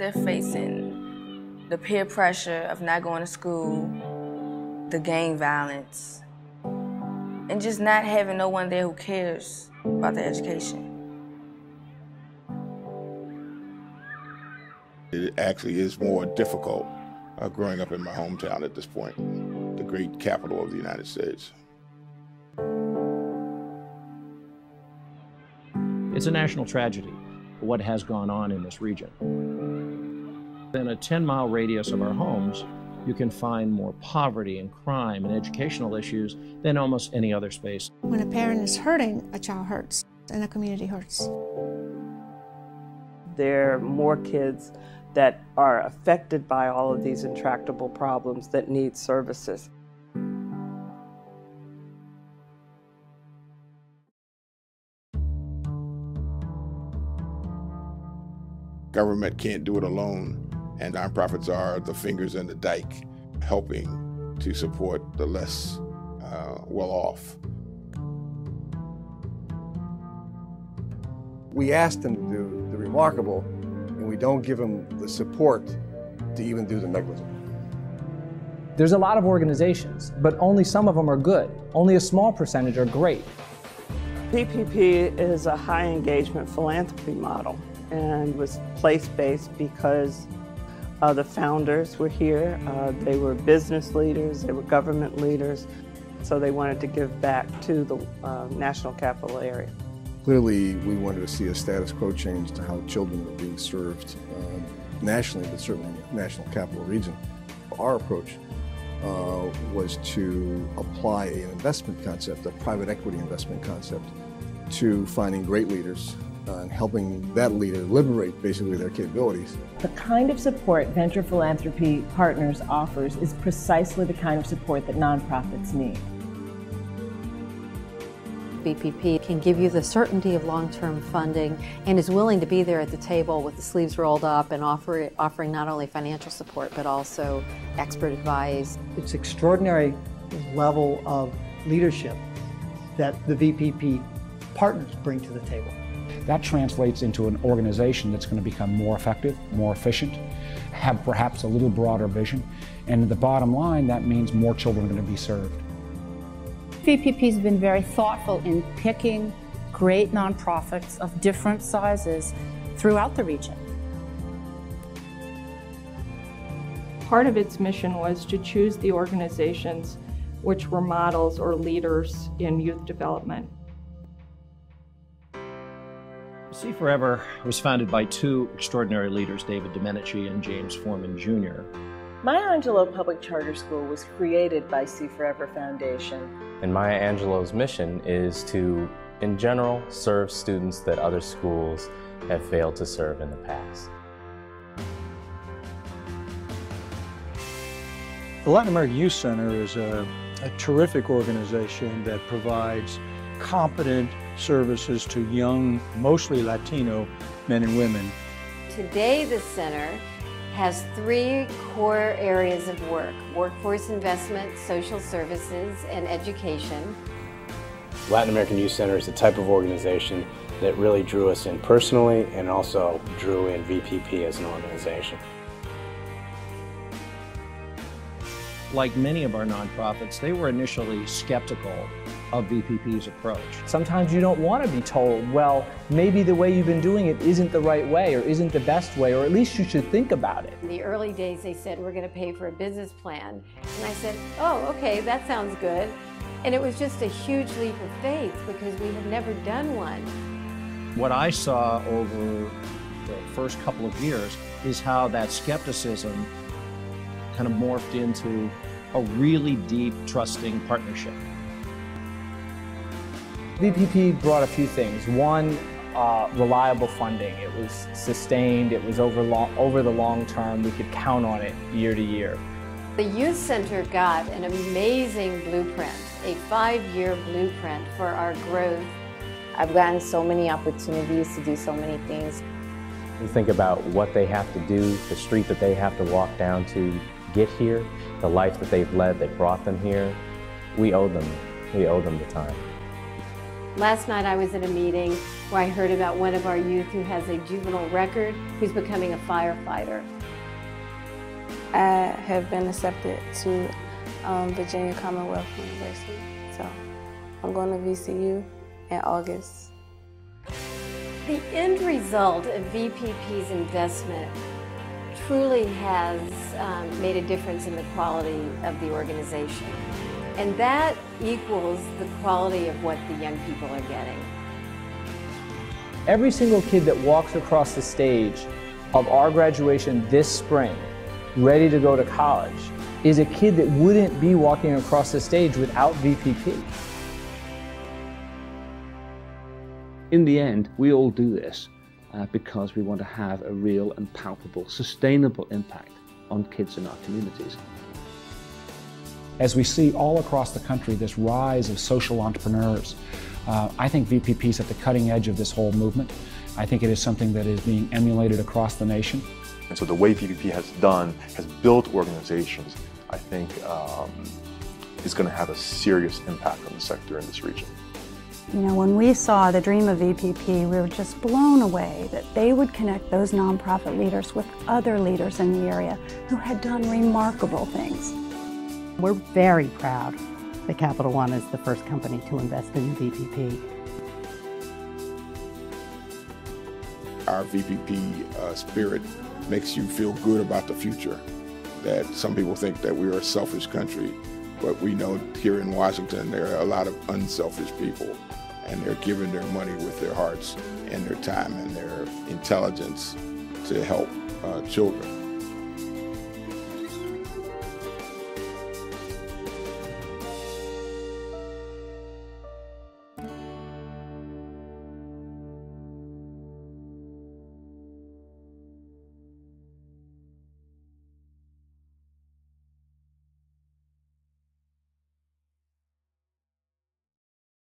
they're facing the peer pressure of not going to school, the gang violence, and just not having no one there who cares about their education. It actually is more difficult growing up in my hometown at this point, the great capital of the United States. It's a national tragedy, what has gone on in this region. In a 10-mile radius of our homes, you can find more poverty and crime and educational issues than almost any other space. When a parent is hurting, a child hurts, and a community hurts. There are more kids that are affected by all of these intractable problems that need services. Government can't do it alone, and nonprofits are the fingers in the dike, helping to support the less well-off. We ask them to do the remarkable, and we don't give them the support to even do the negligible. There's a lot of organizations, but only some of them are good. Only a small percentage are great. VPP is a high engagement philanthropy model and was place-based because the founders were here. They were business leaders, they were government leaders, so they wanted to give back to the national capital area. Clearly, we wanted to see a status quo change to how children were being served nationally, but certainly in the national capital region. Our approach was to apply an investment concept, a private equity investment concept, to finding great leaders and helping that leader liberate basically their capabilities. The kind of support Venture Philanthropy Partners offers is precisely the kind of support that nonprofits need. VPP can give you the certainty of long-term funding and is willing to be there at the table with the sleeves rolled up and offering not only financial support but also expert advice. It's extraordinary level of leadership that the VPP partners bring to the table. That translates into an organization that's going to become more effective, more efficient, have perhaps a little broader vision, and the bottom line, that means more children are going to be served. VPP has been very thoughtful in picking great nonprofits of different sizes throughout the region. Part of its mission was to choose the organizations which were models or leaders in youth development. See Forever was founded by two extraordinary leaders, David Domenici and James Foreman Jr. Maya Angelou Public Charter School was created by See Forever Foundation. And Maya Angelou's mission is to, in general, serve students that other schools have failed to serve in the past. The Latin American Youth Center is a terrific organization that provides competent services to young, mostly Latino men and women. Today the center has three core areas of work: workforce investment, social services, and education. Latin American Youth Center is the type of organization that really drew us in personally and also drew in VPP as an organization. Like many of our nonprofits, they were initially skeptical of VPP's approach. Sometimes you don't want to be told, well, maybe the way you've been doing it isn't the right way or isn't the best way, or at least you should think about it. In the early days, they said, we're going to pay for a business plan. And I said, oh, okay, that sounds good. And it was just a huge leap of faith because we had never done one. What I saw over the first couple of years is how that skepticism kind of morphed into a really deep, trusting partnership. VPP brought a few things. One, reliable funding. It was sustained, it was over the long term. We could count on it year to year. The Youth Center got an amazing blueprint, a 5-year blueprint for our growth. I've gotten so many opportunities to do so many things. You think about what they have to do, the street that they have to walk down to get here, the life that they've led that brought them here. We owe them the time. Last night I was at a meeting where I heard about one of our youth who has a juvenile record who's becoming a firefighter. I have been accepted to Virginia Commonwealth University, so I'm going to VCU in August. The end result of VPP's investment truly has made a difference in the quality of the organization. And that equals the quality of what the young people are getting. Every single kid that walks across the stage of our graduation this spring, ready to go to college, is a kid that wouldn't be walking across the stage without VPP. In the end, we all do this because we want to have a real and palpable, sustainable impact on kids in our communities. As we see all across the country this rise of social entrepreneurs, I think VPP is at the cutting edge of this whole movement. I think it is something that is being emulated across the nation. And so the way VPP has built organizations, I think is going to have a serious impact on the sector in this region. You know, when we saw the dream of VPP, we were just blown away that they would connect those nonprofit leaders with other leaders in the area who had done remarkable things. We're very proud that Capital One is the first company to invest in VPP. Our VPP spirit makes you feel good about the future. That some people think that we are a selfish country, but we know here in Washington there are a lot of unselfish people, and they're giving their money with their hearts and their time and their intelligence to help children.